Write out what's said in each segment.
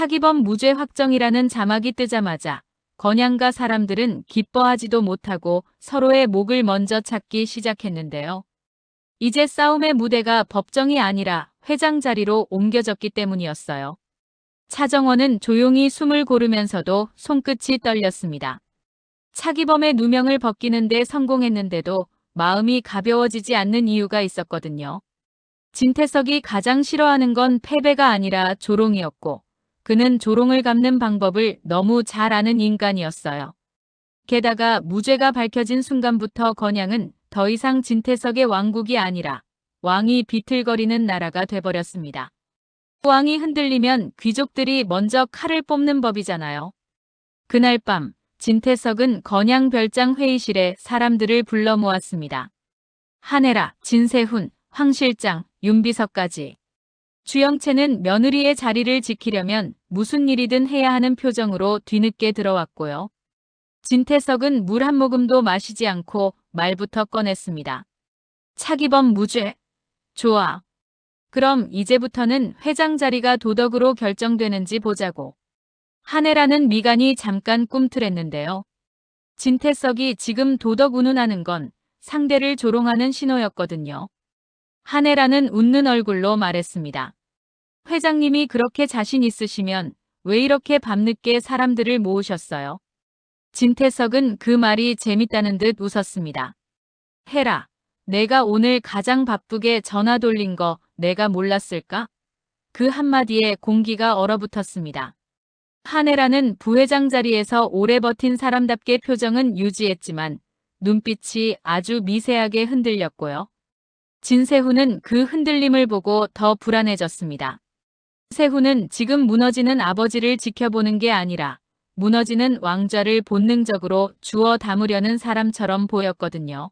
차기범 무죄 확정이라는 자막이 뜨자마자 건양가 사람들은 기뻐하지도 못하고 서로의 목을 먼저 찾기 시작했는데요. 이제 싸움의 무대가 법정이 아니라 회장 자리로 옮겨졌기 때문이었어요. 차정원은 조용히 숨을 고르면서도 손끝이 떨렸습니다. 차기범의 누명을 벗기는 데 성공했는데도 마음이 가벼워지지 않는 이유가 있었거든요. 진태석이 가장 싫어하는 건 패배가 아니라 조롱이었고, 그는 조롱을 갚는 방법을 너무 잘 아는 인간이었어요. 게다가 무죄가 밝혀진 순간부터 건양은 더 이상 진태석의 왕국이 아니라 왕이 비틀거리는 나라가 돼버렸습니다. 왕이 흔들리면 귀족들이 먼저 칼을 뽑는 법이잖아요. 그날 밤 진태석은 건양 별장 회의실에 사람들을 불러 모았습니다. 한혜라, 진세훈, 황 실장, 윤 비서까지. 주영채는 며느리의 자리를 지키려면 무슨 일이든 해야 하는 표정으로 뒤늦게 들어왔고요. 진태석은 물 한 모금도 마시지 않고 말부터 꺼냈습니다. 차기범 무죄. 좋아. 그럼 이제부터는 회장 자리가 도덕으로 결정되는지 보자고. 한혜라는 미간이 잠깐 꿈틀했는데요. 진태석이 지금 도덕 운운하는 건 상대를 조롱하는 신호였거든요. 한혜라는 웃는 얼굴로 말했습니다. 회장님이 그렇게 자신 있으시면 왜 이렇게 밤늦게 사람들을 모으셨어요? 진태석은 그 말이 재밌다는 듯 웃었습니다. 혜라, 내가 오늘 가장 바쁘게 전화 돌린 거 내가 몰랐을까? 그 한마디에 공기가 얼어붙었습니다. 한혜라는 부회장 자리에서 오래 버틴 사람답게 표정은 유지했지만 눈빛이 아주 미세하게 흔들렸고요. 진세훈은 그 흔들림을 보고 더 불안해졌습니다. 세훈은 지금 무너지는 아버지를 지켜보는 게 아니라 무너지는 왕좌를 본능적으로 주워 담으려는 사람처럼 보였거든요.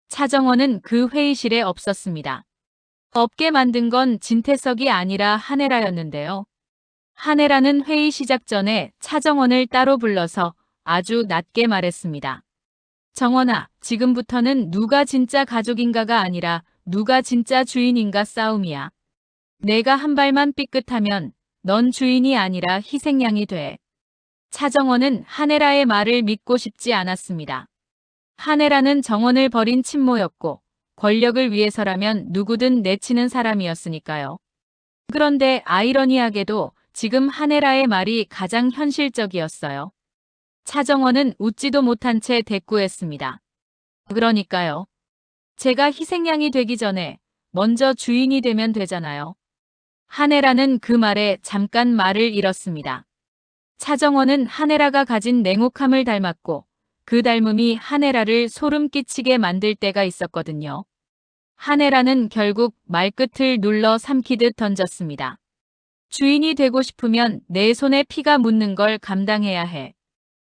차정원은 그 회의실에 없었습니다. 없게 만든 건 진태석이 아니라 한혜라였는데요. 한혜라는 회의 시작 전에 차정원을 따로 불러서 아주 낮게 말했습니다. 정원아, 지금부터는 누가 진짜 가족인가가 아니라 누가 진짜 주인인가 싸움이야. 내가 한 발만 삐끗하면 넌 주인이 아니라 희생양이 돼. 차정원은 한혜라의 말을 믿고 싶지 않았습니다. 한혜라는 정원을 버린 친모였고 권력을 위해서라면 누구든 내치는 사람이었으니까요. 그런데 아이러니하게도 지금 한혜라의 말이 가장 현실적이었어요. 차정원은 웃지도 못한 채 대꾸했습니다. 그러니까요. 제가 희생양이 되기 전에 먼저 주인이 되면 되잖아요. 한혜라는 그 말에 잠깐 말을 잃었습니다. 차정원은 한혜라가 가진 냉혹함을 닮았고 그 닮음이 한혜라를 소름 끼치게 만들 때가 있었거든요. 한혜라는 결국 말끝을 눌러 삼키듯 던졌습니다. 주인이 되고 싶으면 내 손에 피가 묻는 걸 감당해야 해.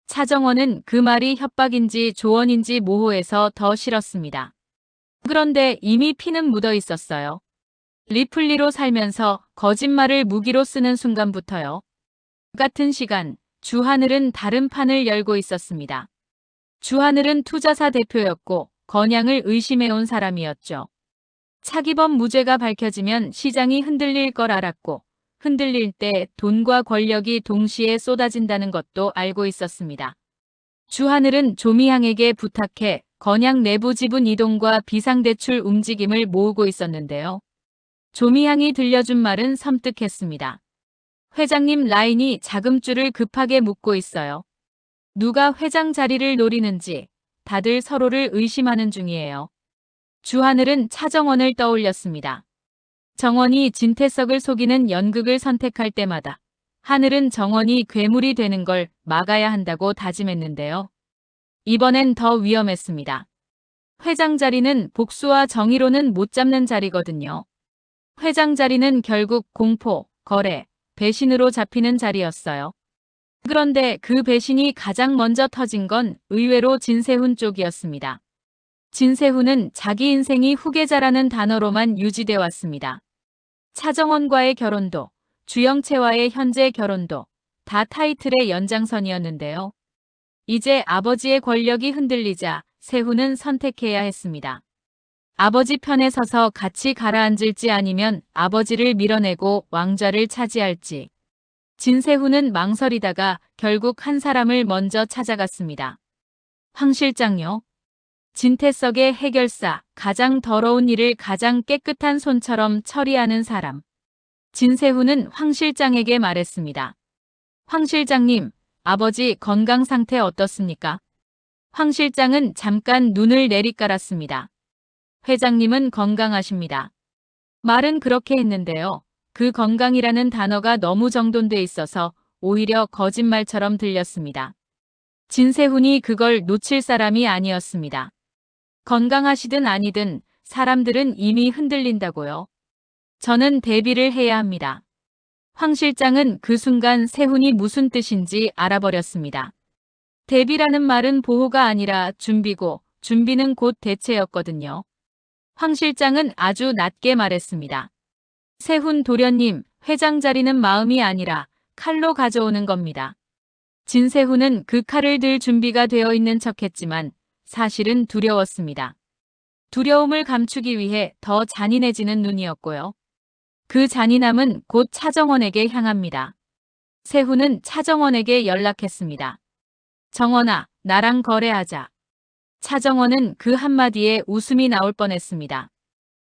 차정원은 그 말이 협박인지 조언인지 모호해서 더 싫었습니다. 그런데 이미 피는 묻어 있었어요. 리플리로 살면서 거짓말을 무기로 쓰는 순간부터요. 같은 시간, 주하늘은 다른 판을 열고 있었습니다. 주하늘은 투자사 대표였고 건양을 의심해온 사람이었죠. 차기범 무죄가 밝혀지면 시장이 흔들릴 걸 알았고 흔들릴 때 돈과 권력이 동시에 쏟아진다는 것도 알고 있었습니다. 주하늘은 조미향에게 부탁해 건양 내부 지분 이동과 비상대출 움직임을 모으고 있었는데요. 조미향이 들려준 말은 섬뜩했습니다. 회장님 라인이 자금줄을 급하게 묶고 있어요. 누가 회장 자리를 노리는지 다들 서로를 의심하는 중이에요. 주하늘은 차정원을 떠올렸습니다. 정원이 진태석을 속이는 연극을 선택할 때마다 하늘은 정원이 괴물이 되는 걸 막아야 한다고 다짐했는데요. 이번엔 더 위험했습니다. 회장 자리는 복수와 정의로는 못 잡는 자리거든요. 회장 자리는 결국 공포, 거래, 배신으로 잡히는 자리였어요. 그런데 그 배신이 가장 먼저 터진 건 의외로 진세훈 쪽이었습니다. 진세훈은 자기 인생이 후계자라는 단어로만 유지돼 왔습니다. 차정원과의 결혼도, 주영채와의 현재 결혼도 다 타이틀의 연장선이었는데요. 이제 아버지의 권력이 흔들리자 세훈은 선택해야 했습니다. 아버지 편에 서서 같이 가라앉을지 아니면 아버지를 밀어내고 왕좌를 차지할지. 진세훈은 망설이다가 결국 한 사람을 먼저 찾아갔습니다. 황 실장요. 진태석의 해결사, 가장 더러운 일을 가장 깨끗한 손처럼 처리하는 사람. 진세훈은 황 실장에게 말했습니다. 황 실장님, 아버지 건강 상태 어떻습니까? 황 실장은 잠깐 눈을 내리깔았습니다. 회장님은 건강하십니다. 말은 그렇게 했는데요. 그 건강이라는 단어가 너무 정돈돼 있어서 오히려 거짓말처럼 들렸습니다. 진세훈이 그걸 놓칠 사람이 아니었습니다. 건강하시든 아니든 사람들은 이미 흔들린다고요. 저는 대비를 해야 합니다. 황 실장은 그 순간 세훈이 무슨 뜻인지 알아버렸습니다. 대비라는 말은 보호가 아니라 준비고 준비는 곧 대체였거든요. 황 실장은 아주 낮게 말했습니다. 세훈 도련님, 회장 자리는 마음이 아니라 칼로 가져오는 겁니다. 진세훈은 그 칼을 들 준비가 되어 있는 척했지만 사실은 두려웠습니다. 두려움을 감추기 위해 더 잔인해지는 눈이었고요. 그 잔인함은 곧 차정원에게 향합니다. 세훈은 차정원에게 연락했습니다. 정원아, 나랑 거래하자. 차정원은 그 한마디에 웃음이 나올 뻔했습니다.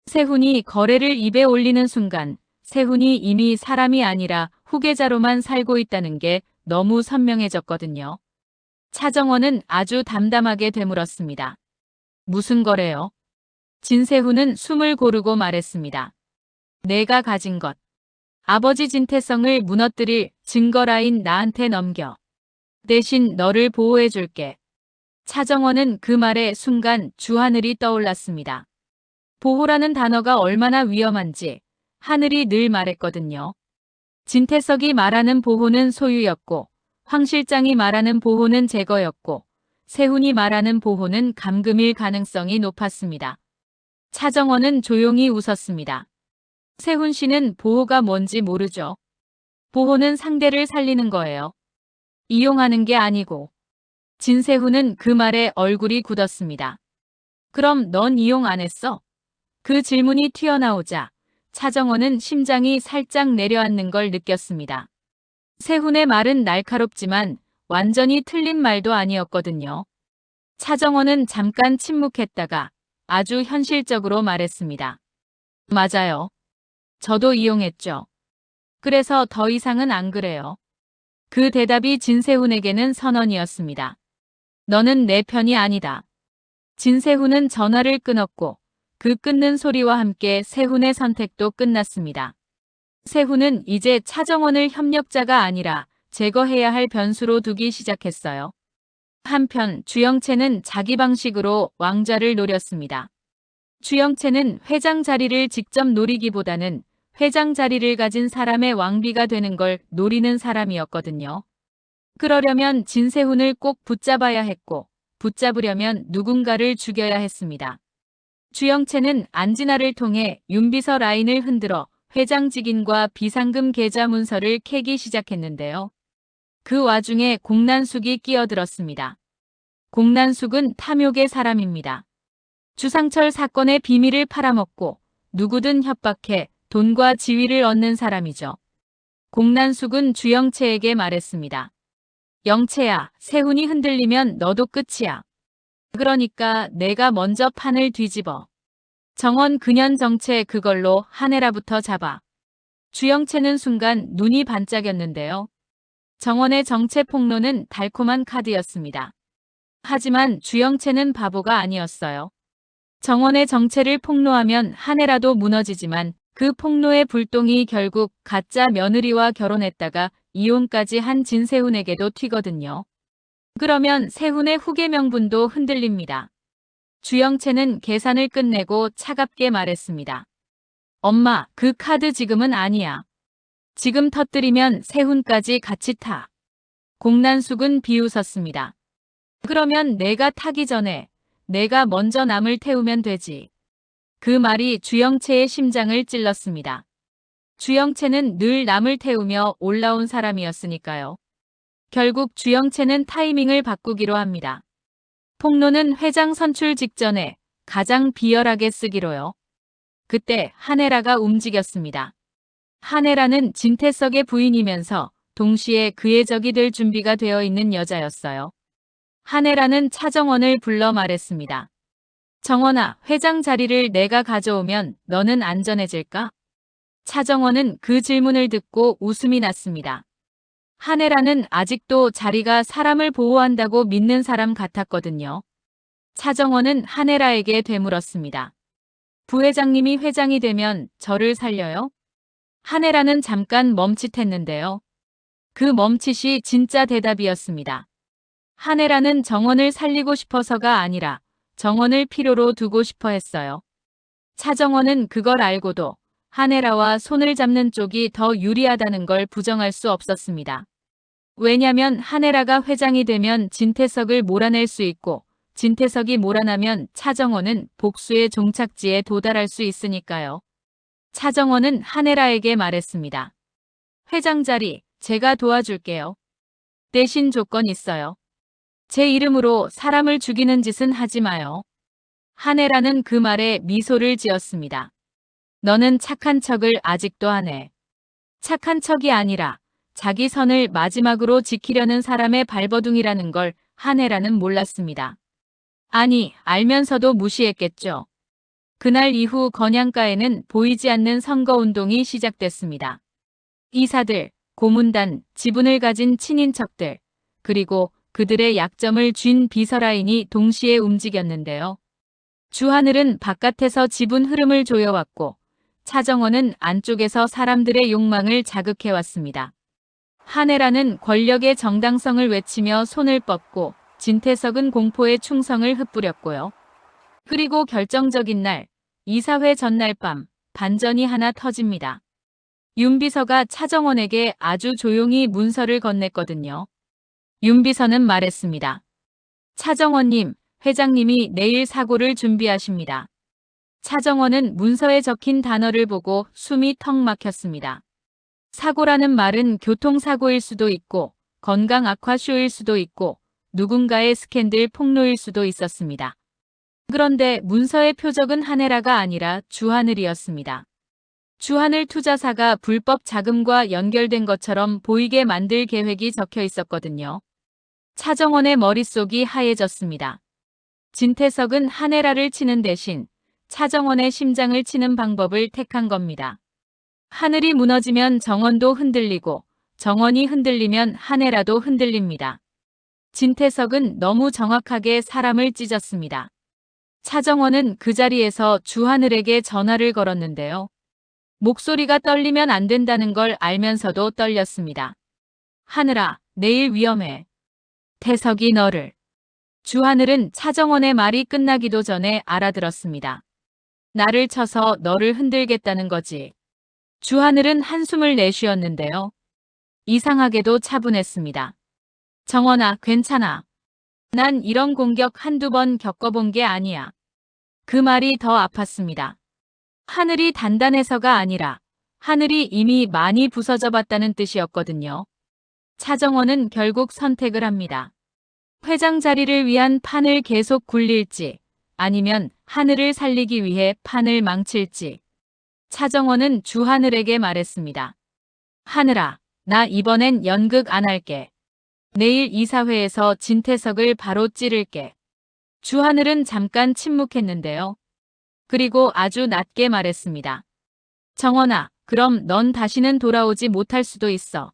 세훈이 거래를 입에 올리는 순간 세훈이 이미 사람이 아니라 후계자로만 살고 있다는 게 너무 선명해졌거든요. 차정원은 아주 담담하게 되물었습니다. 무슨 거래요? 진세훈은 숨을 고르고 말했습니다. 내가 가진 것. 아버지 진태성을 무너뜨릴 증거라인 나한테 넘겨. 대신 너를 보호해줄게. 차정원은 그 말에 순간 주하늘이 떠올랐습니다. 보호라는 단어가 얼마나 위험한지 하늘이 늘 말했거든요. 진태석이 말하는 보호는 소유였고 황 실장이 말하는 보호는 제거였고 세훈이 말하는 보호는 감금일 가능성이 높았습니다. 차정원은 조용히 웃었습니다. 세훈 씨는 보호가 뭔지 모르죠. 보호는 상대를 살리는 거예요. 이용하는 게 아니고. 진세훈은 그 말에 얼굴이 굳었습니다. 그럼 넌 이용 안 했어? 그 질문이 튀어나오자 차정원은 심장이 살짝 내려앉는 걸 느꼈습니다. 세훈의 말은 날카롭지만 완전히 틀린 말도 아니었거든요. 차정원은 잠깐 침묵했다가 아주 현실적으로 말했습니다. 맞아요. 저도 이용했죠. 그래서 더 이상은 안 그래요. 그 대답이 진세훈에게는 선언이었습니다. 너는 내 편이 아니다. 진세훈은 전화를 끊었고 그 끊는 소리와 함께 세훈의 선택도 끝났습니다. 세훈은 이제 차정원을 협력자가 아니라 제거해야 할 변수로 두기 시작했어요. 한편 주영채는 자기 방식으로 왕좌를 노렸습니다. 주영채는 회장 자리를 직접 노리기보다는 회장 자리를 가진 사람의 왕비가 되는 걸 노리는 사람이었거든요. 그러려면 진세훈을 꼭 붙잡아야 했고 붙잡으려면 누군가를 죽여야 했습니다. 주영채는 안진아를 통해 윤비서 라인을 흔들어 회장 직인과 비상금 계좌 문서를 캐기 시작했는데요. 그 와중에 공난숙이 끼어들었습니다. 공난숙은 탐욕의 사람입니다. 주상철 사건의 비밀을 팔아먹고 누구든 협박해 돈과 지위를 얻는 사람이죠. 공난숙은 주영채에게 말했습니다. 영채야, 세훈이 흔들리면 너도 끝이야. 그러니까 내가 먼저 판을 뒤집어. 정원 그년 정체 그걸로 한해라부터 잡아. 주영채는 순간 눈이 반짝였는데요. 정원의 정체 폭로는 달콤한 카드였습니다. 하지만 주영채는 바보가 아니었어요. 정원의 정체를 폭로하면 한해라도 무너지지만 그 폭로의 불똥이 결국 가짜 며느리와 결혼했다가 이혼까지 한 진세훈에게도 튀거든요. 그러면 세훈의 후계 명분도 흔들립니다. 주영채는 계산을 끝내고 차갑게 말했습니다. 엄마, 그 카드 지금은 아니야. 지금 터뜨리면 세훈까지 같이 타. 공난숙은 비웃었습니다. 그러면 내가 타기 전에 내가 먼저 남을 태우면 되지. 그 말이 주영채의 심장을 찔렀습니다. 주영채는 늘 남을 태우며 올라온 사람이었으니까요. 결국 주영채는 타이밍을 바꾸기로 합니다. 폭로는 회장 선출 직전에 가장 비열하게 쓰기로요. 그때 한혜라가 움직였습니다. 한혜라는 진태석의 부인이면서 동시에 그의 적이 될 준비가 되어 있는 여자였어요. 한혜라는 차정원을 불러 말했습니다. 정원아, 회장 자리를 내가 가져오면 너는 안전해질까? 차정원은 그 질문을 듣고 웃음이 났습니다. 한혜라는 아직도 자리가 사람을 보호한다고 믿는 사람 같았거든요. 차정원은 한혜라에게 되물었습니다. 부회장님이 회장이 되면 저를 살려요? 한혜라는 잠깐 멈칫했는데요. 그 멈칫이 진짜 대답이었습니다. 한혜라는 정원을 살리고 싶어서가 아니라 정원을 필요로 두고 싶어 했어요. 차정원은 그걸 알고도 한혜라와 손을 잡는 쪽이 더 유리하다는 걸 부정할 수 없었습니다. 왜냐면 한혜라가 회장이 되면 진태석을 몰아낼 수 있고 진태석이 몰아나면 차정원은 복수의 종착지에 도달할 수 있으니까요. 차정원은 한혜라에게 말했습니다. 회장 자리 제가 도와줄게요. 대신 조건 있어요. 제 이름으로 사람을 죽이는 짓은 하지 마요. 한혜라는 그 말에 미소를 지었습니다. 너는 착한 척을 아직도 하네. 착한 척이 아니라 자기 선을 마지막으로 지키려는 사람의 발버둥이라는 걸 한혜라는 몰랐습니다. 아니, 알면서도 무시했겠죠. 그날 이후 건양가에는 보이지 않는 선거운동이 시작됐습니다. 이사들, 고문단, 지분을 가진 친인척들, 그리고 그들의 약점을 쥔 비서라인이 동시에 움직였는데요. 주하늘은 바깥에서 지분 흐름을 조여왔고 차정원은 안쪽에서 사람들의 욕망을 자극해왔습니다. 한혜라는 권력의 정당성을 외치며 손을 뻗고 진태석은 공포의 충성을 흩뿌렸고요. 그리고 결정적인 날, 이사회 전날 밤, 반전이 하나 터집니다. 윤 비서가 차정원에게 아주 조용히 문서를 건넸거든요. 윤 비서는 말했습니다. 차정원님, 회장님이 내일 사고를 준비하십니다. 차정원은 문서에 적힌 단어를 보고 숨이 턱 막혔습니다. 사고라는 말은 교통사고일 수도 있고 건강 악화 쇼일 수도 있고 누군가의 스캔들 폭로일 수도 있었습니다. 그런데 문서의 표적은 한혜라가 아니라 주하늘이었습니다. 주하늘 투자사가 불법 자금과 연결된 것처럼 보이게 만들 계획이 적혀 있었거든요. 차정원의 머릿속이 하얘졌습니다. 진태석은 한혜라를 치는 대신 차정원의 심장을 치는 방법을 택한 겁니다. 하늘이 무너지면 정원도 흔들리고 정원이 흔들리면 한혜라도 흔들립니다. 진태석은 너무 정확하게 사람을 찢었습니다. 차정원은 그 자리에서 주하늘에게 전화를 걸었는데요. 목소리가 떨리면 안 된다는 걸 알면서도 떨렸습니다. 하늘아, 내일 위험해. 태석이 너를. 주하늘은 차정원의 말이 끝나기도 전에 알아들었습니다. 나를 쳐서 너를 흔들겠다는 거지. 주하늘은 한숨을 내쉬었는데요. 이상하게도 차분했습니다. 정원아, 괜찮아. 난 이런 공격 한두 번 겪어본 게 아니야. 그 말이 더 아팠습니다. 하늘이 단단해서가 아니라 하늘이 이미 많이 부서져 봤다는 뜻이었거든요. 차정원은 결국 선택을 합니다. 회장 자리를 위한 판을 계속 굴릴지 아니면 하늘을 살리기 위해 판을 망칠지. 차정원은 주하늘에게 말했습니다. 하늘아, 나 이번엔 연극 안 할게. 내일 이사회에서 진태석을 바로 찌를게. 주하늘은 잠깐 침묵했는데요. 그리고 아주 낮게 말했습니다. 정원아, 그럼 넌 다시는 돌아오지 못할 수도 있어.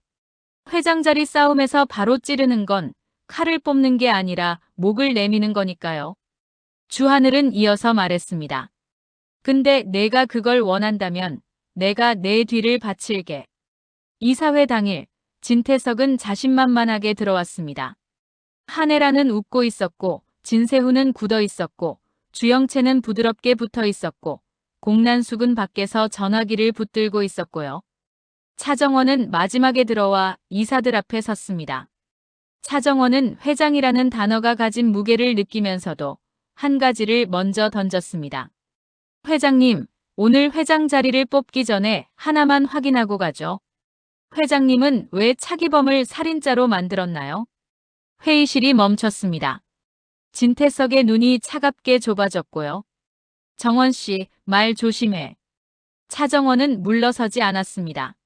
회장 자리 싸움에서 바로 찌르는 건 칼을 뽑는 게 아니라 목을 내미는 거니까요. 주하늘은 이어서 말했습니다. 근데 내가 그걸 원한다면 내가 내 뒤를 바칠게. 이사회 당일 진태석은 자신만만하게 들어왔습니다. 한혜라는 웃고 있었고 진세훈은 굳어 있었고 주영채는 부드럽게 붙어 있었고 공난숙은 밖에서 전화기를 붙들고 있었고요. 차정원은 마지막에 들어와 이사들 앞에 섰습니다. 차정원은 회장이라는 단어가 가진 무게를 느끼면서도 한 가지를 먼저 던졌습니다. 회장님, 오늘 회장 자리를 뽑기 전에 하나만 확인하고 가죠. 회장님은 왜 차기범을 살인자로 만들었나요? 회의실이 멈췄습니다. 진태석의 눈이 차갑게 좁아졌고요. 정원 씨, 말 조심해. 차정원은 물러서지 않았습니다.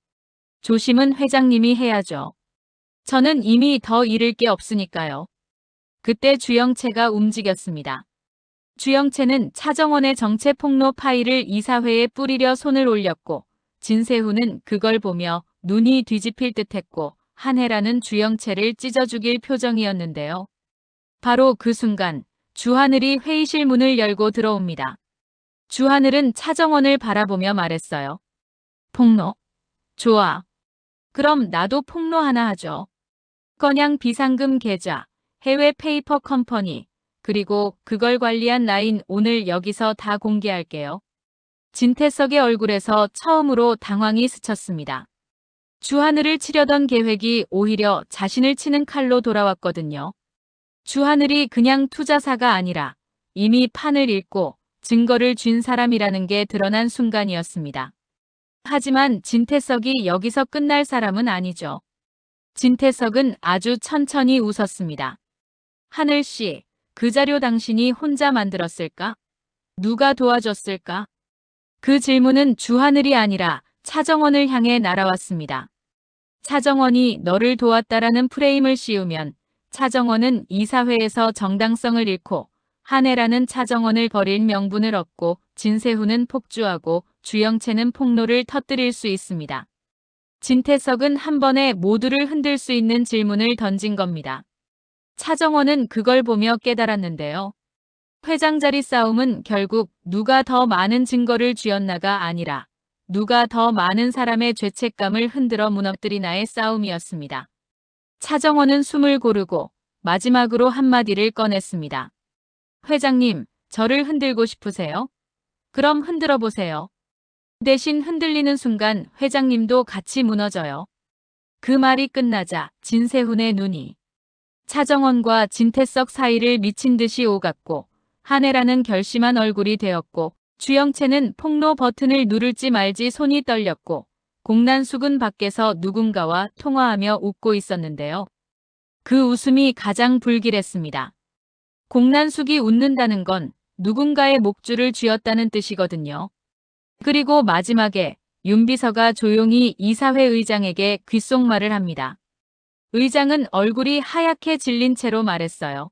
조심은 회장님이 해야죠. 저는 이미 더 잃을 게 없으니까요. 그때 주영채가 움직였습니다. 주영채는 차정원의 정체 폭로 파일을 이사회에 뿌리려 손을 올렸고 진세훈은 그걸 보며 눈이 뒤집힐 듯했고 한혜라는 주영채를 찢어 죽일 표정이었는데요. 바로 그 순간 주하늘이 회의실 문을 열고 들어옵니다. 주하늘은 차정원을 바라보며 말했어요. 폭로? 좋아. 그럼 나도 폭로 하나 하죠. 건양 비상금 계좌, 해외 페이퍼 컴퍼니, 그리고 그걸 관리한 라인 오늘 여기서 다 공개할게요. 진태석의 얼굴에서 처음으로 당황이 스쳤습니다. 주하늘을 치려던 계획이 오히려 자신을 치는 칼로 돌아왔거든요. 주하늘이 그냥 투자사가 아니라 이미 판을 읽고 증거를 쥔 사람이라는 게 드러난 순간이었습니다. 하지만 진태석이 여기서 끝날 사람은 아니죠. 진태석은 아주 천천히 웃었습니다. 하늘씨, 그 자료 당신이 혼자 만들었을까? 누가 도와줬을까? 그 질문은 주하늘이 아니라 차정원을 향해 날아왔습니다. 차정원이 너를 도왔다라는 프레임을 씌우면 차정원은 이사회에서 정당성을 잃고 한혜라는 차정원을 버릴 명분을 얻고 진세훈은 폭주하고 주영채는 폭로를 터뜨릴 수 있습니다. 진태석은 한 번에 모두를 흔들 수 있는 질문을 던진 겁니다. 차정원은 그걸 보며 깨달았는데요. 회장 자리 싸움은 결국 누가 더 많은 증거를 쥐었나가 아니라 누가 더 많은 사람의 죄책감을 흔들어 무너뜨리나의 싸움이었습니다. 차정원은 숨을 고르고 마지막으로 한마디를 꺼냈습니다. 회장님, 저를 흔들고 싶으세요? 그럼 흔들어 보세요. 대신 흔들리는 순간 회장님도 같이 무너져요. 그 말이 끝나자 진세훈의 눈이 차정원과 진태석 사이를 미친 듯이 오갔고 한혜라는 결심한 얼굴이 되었고 주영채는 폭로 버튼을 누를지 말지 손이 떨렸고 공난숙은 밖에서 누군가와 통화하며 웃고 있었는데요. 그 웃음이 가장 불길했습니다. 공난숙이 웃는다는 건 누군가의 목줄을 쥐었다는 뜻이거든요. 그리고 마지막에 윤 비서가 조용히 이사회 의장에게 귓속말을 합니다. 의장은 얼굴이 하얗게 질린 채로 말했어요.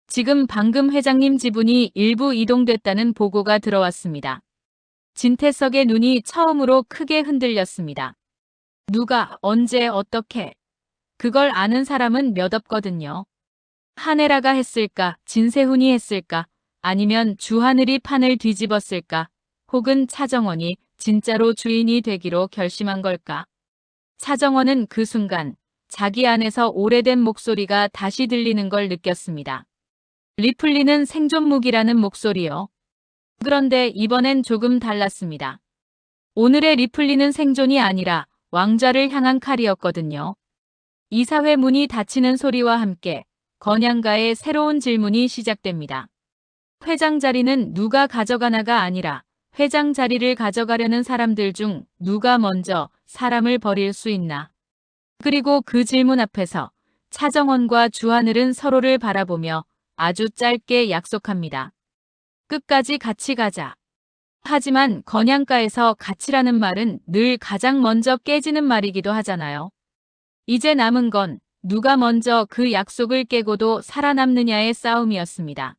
지금 방금 회장님 지분이 일부 이동됐다는 보고가 들어왔습니다. 진태석의 눈이 처음으로 크게 흔들렸습니다. 누가, 언제, 어떻게? 그걸 아는 사람은 몇 없거든요. 한혜라가 했을까, 진세훈이 했을까, 아니면 주하늘이 판을 뒤집었을까, 혹은 차정원이 진짜로 주인이 되기로 결심한 걸까? 차정원은 그 순간 자기 안에서 오래된 목소리가 다시 들리는 걸 느꼈습니다. 리플리는 생존 무기라는 목소리요. 그런데 이번엔 조금 달랐습니다. 오늘의 리플리는 생존이 아니라 왕좌를 향한 칼이었거든요. 이사회 문이 닫히는 소리와 함께 건양가의 새로운 질문이 시작됩니다. 회장 자리는 누가 가져가나가 아니라 회장 자리를 가져가려는 사람들 중 누가 먼저 사람을 버릴 수 있나. 그리고 그 질문 앞에서 차정원과 주하늘은 서로를 바라보며 아주 짧게 약속합니다. 끝까지 같이 가자. 하지만 건양가에서 가치라는 말은 늘 가장 먼저 깨지는 말이기도 하잖아요. 이제 남은 건 누가 먼저 그 약속을 깨고도 살아남느냐의 싸움이었습니다.